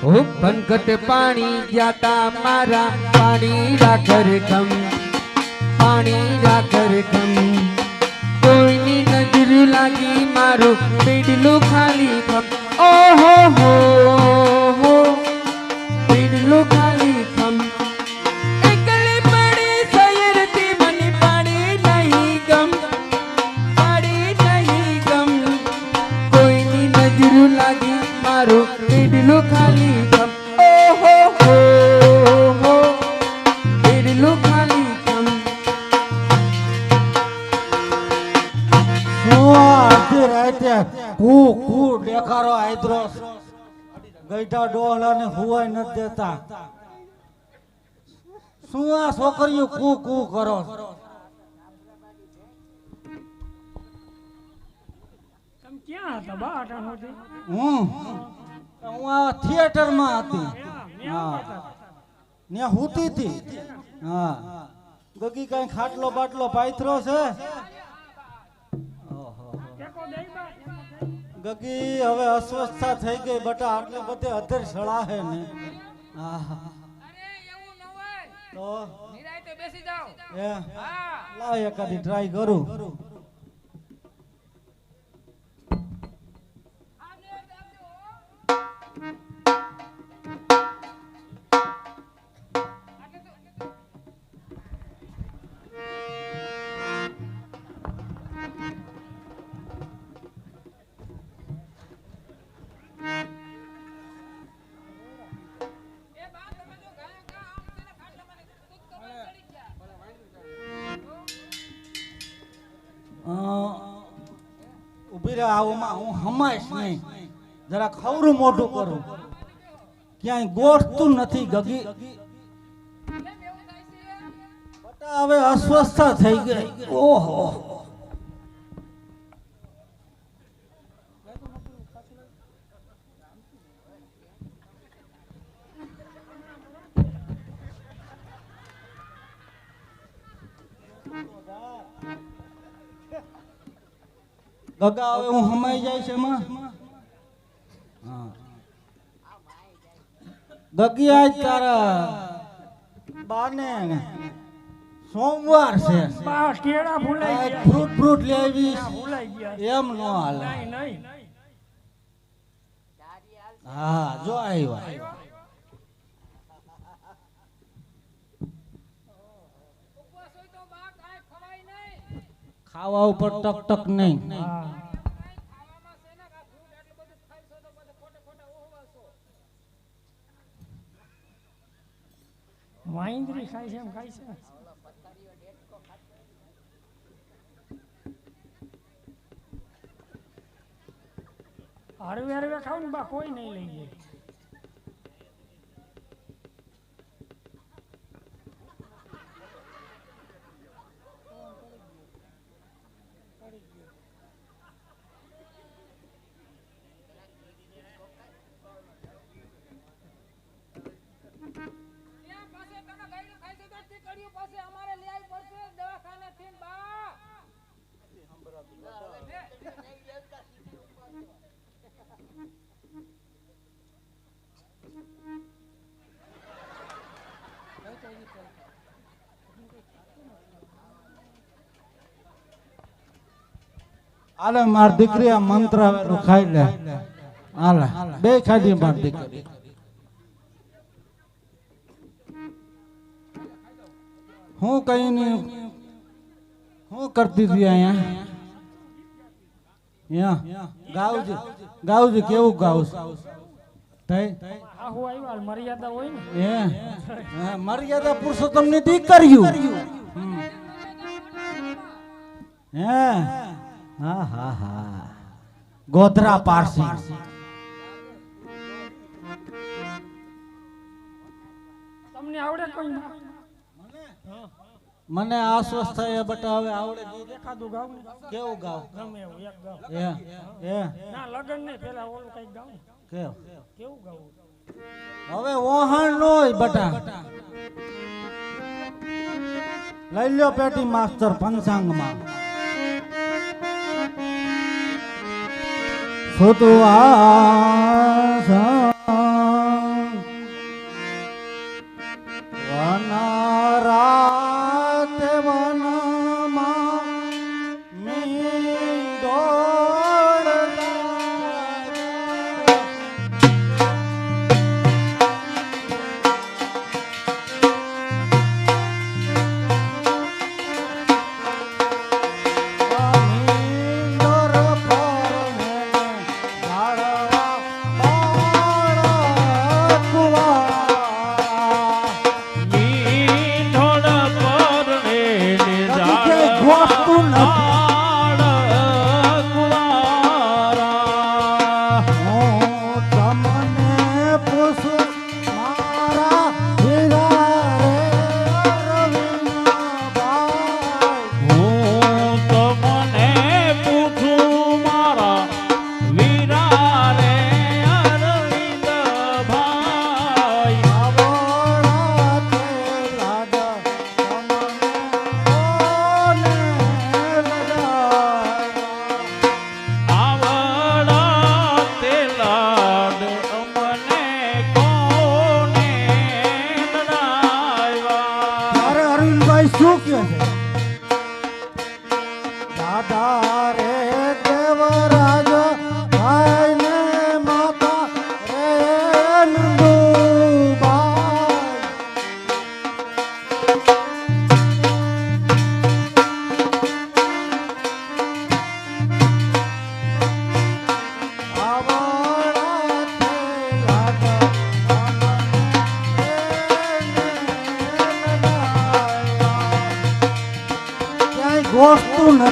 ઓ બંકટ પાણી જાતા મારા પાણી રાખર ખમ પાણી રાખર ખમ કોઈની નજર લાગી મારું પીડલું ખાલી ખમ ઓહો હો પીડલું ખાલી ખમ એકલી પડી સયરતી મને પાડી નહીં ગમ પાડી નહીં ગમ કોઈની નજર લાગી મારું પીડલું ખાલી ખમ ઓહો હો પીડલું ખાલી ખમ અડધી રાતે કુ કુ દેખારો આયદ્રો ગઈઠા ડોહલા ને હુવાય ન દેતા શું આ છોકરીઓ કુ કુ કરો તમે ક્યાં હતા બા અટાણોથી? હું આ થિયેટર માં હતી હા ત્યાં હુતી હતી હા ગગી કઈ ખાટલો બાટલો પાથરો છે ગગી હવે અસ્વસ્થતા થઈ ગઈ બટા આટલે બધે અધર સળાહે ને આહા અરે એવું ન હોય તો નિરાયતે બેસી જાઓ એ હા લાવ એકાદી ટ્રાય કરું એ બા તમે જો ગાયા કા આમ છે ને ખાટલામાં ને કૂદ તો બંધ કરી ગયા ઉભી રહે આવુંમાં હું હમાઈશ નહીં જરા ખવરું મોઢું કરું ક્યાંય ગોઠતું નથી ગગી કેમ એવું થાય છે બટા હવે અસ્વસ્થતા થઈ ગઈ ઓહો ગગા હવે હું હમાઈ જાય છે માં હા ગગી આજ તારા બાને સોમવાર છે બા કેળા ભૂલાઈ આજ ગયા. ફ્રૂટ ફ્રૂટ લઈ આવીશ ભૂલાઈ ગયા. એમ નો હાલે નહીં નહીં હા જો આવ્યા ઉપવાસ હોય તો બા કાંઈ ખવાય નહીં ખાવા ઉપર ટક ટક નહીં હા કાંઈ ખાવામાં છે ને આ ફ્રૂટ આટલું બધું ખાઈશો તો પછી ખોટે ખોટા ઓહવાશો વાંદરી ખાય છે એમ ખાય છે હરવે હરવે ખાવ ને બા કોઈ નહીં લઈ જાય ત્યાં પાસે તમે ગાયડું ખાઈ છે તો ઠીકડીઓ પાસે અમારે લઈ આવી પડશે દવાખાનેથી ને બા આલે માર દીકરી આ મંત્ર આવેલું ખાઈ લે આલે બે ખાધી માર દીકરી હું કઈ નહીં હું કરતી હતી અહીંયા ગાવજી કેવું ગાવું થઈ આહુ આવ્યા મર્યાદા હોય ને મર્યાદા પુરુષોત્તમ ની દીકરીયું હે હા હા હા ગોધરા પારસી તમને આવડે કોઈ મને આશ્વસ્ત થાય બટા હવે આવડે ગીત. એકાદું ગાવ ને કેવું ગાવ ગમે એવું એક ગાવ એ ના લગન નહીં પેલા ઓલું કઈક ગાવ ને કેવું કેવું ગાવું હવે ઓહાણ નો હોય બટા લઈ લ્યો પેટી માસ્ટર પંચાંગમાં સુતુઆ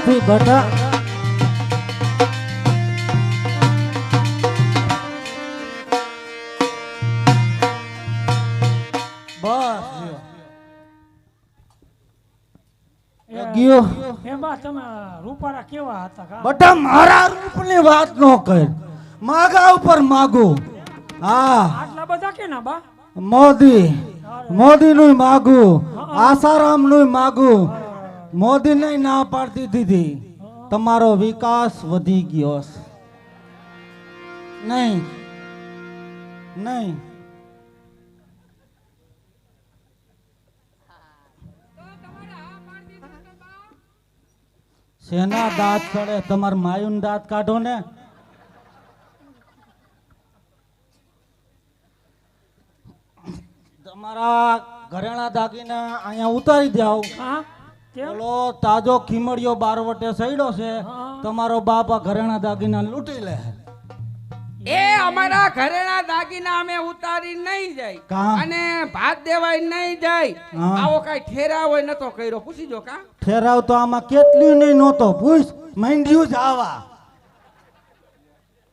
નથી બેટા. બસ લ્યો. ગયો એમાં તમે રૂપારા કેવા હતા કા બેટા મારા રૂપની વાત નો કર. માગા ઉપર માગું. હા આટલા બધા કે ના બા મોદી નું માગું, આસારામ નું માગું. મોદી ને ના પાડતી દીધી તમારો વિકાસ વધી ગયો છે. નહીં નહીં શેના દાંત ચડે? તમાર માયુન દાંત કાઢો ને. તમારા ઘરેણા દાગીના અહીંયા ઉતારી જાવ. હા કેમ બોલો તાજો ખીમડિયો બારવટે સડ્યો છે. તમારો બાપ આ ઘરેણા દાગીના લૂંટી લે. એ અમારા ઘરેણા દાગીના અમે ઉતારી નહીં જાય કાં? અને ભાત દેવાય નહીં જાય. હા. આવો કઈ ઠેરાવ હોય નતો કર્યો, પૂછી જો કા. ઠેરાવ તો આમાં કેટલી નહીં નહોતો. પૂછ માંડ્યું જ આવા.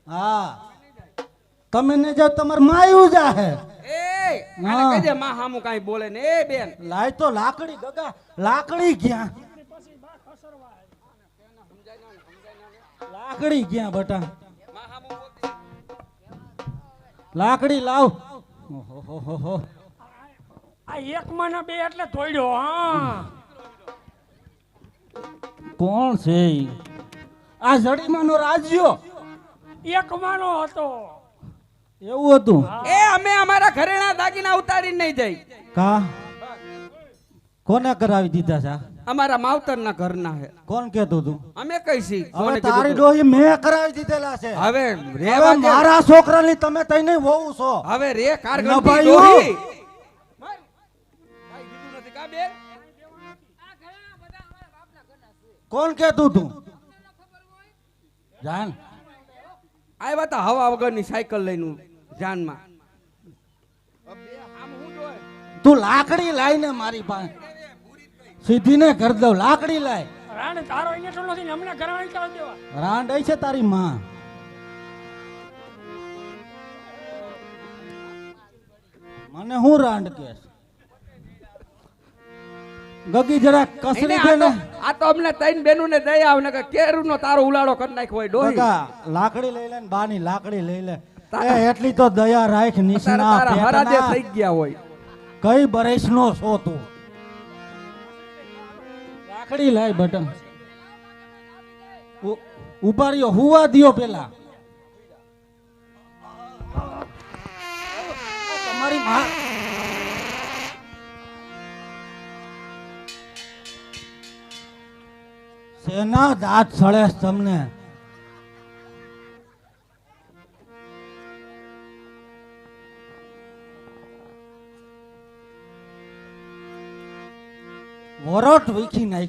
હા તમે ને જાવ તમાર માયું જાહે. એ આને હા. કહી દે માં હામું કાઈ બોલે ને. એ બેન લાય તો લાકડી ગગા. લાકડી ક્યાં? લાકડી ક્યાં બેટા? લાકડી લાવ. ઓહોહોહો. આ એક માં બે એટલે ધોડ્યો હા કોણ છે ઈ? આ જડીમાંનો રાજ્યો એક માનો હતો એવું હતું. એ અમે અમારા ઘરેણા દાગીના ઉતારી નહીં જાય. કા કોને કરાવી દીધા છે? અમારા માવતરના ઘરના હે. કોણ કેતું તું? અમે કઈ છી હવે કોને તારી કીધું તું? ડોહી મેં કરાવી દીધેલા છે. હવે હવે રેવા દે. મારા છોકરાની તમે તઈને વહુ છો. હવે રે કારગર નભાયું. કાઈ કીધું નથી કા બેન? આ ઘરેણા બધા અમારા બાપના ઘરના છે. કોણ કેતું તું? જાન આવ્યા તા હવા વગરની સાયકલ લઈને જાનમાં. આમ હું જોય તું લાકડી લાઈને મારી પાસે સીધી ને કર દઉં. લાકડી લાય. રાણ તારો અહીંયા તો નથી ને હમણાં ઘરવાળી ચાલ દેવા રાંડ છે તારી માં. મને હું રાંડ કેસ? ગગી જરા એને કસરી દે ને. આ તો અમને ત્રણ બેનું ને દયા આવે ને કે કેરુનો તારો ઉલાડો કરી નાખ્યો હોય ડોહી. ગગા લાકડી લઈ લે ને બાની લાકડી લઈ લે. એ એટલી તો દયા રાખ નિશના તારા હરાદે પેટના. થઈ ગયા હોય. કઈ બરેશ નો છો તું? લાકડી લાય બટન. ઉભા રહ્યો હુવા દિયો પેલા. તમારી માં શેના દાંત સળે છે તમને? વરોટ વીખી નાખ્યો.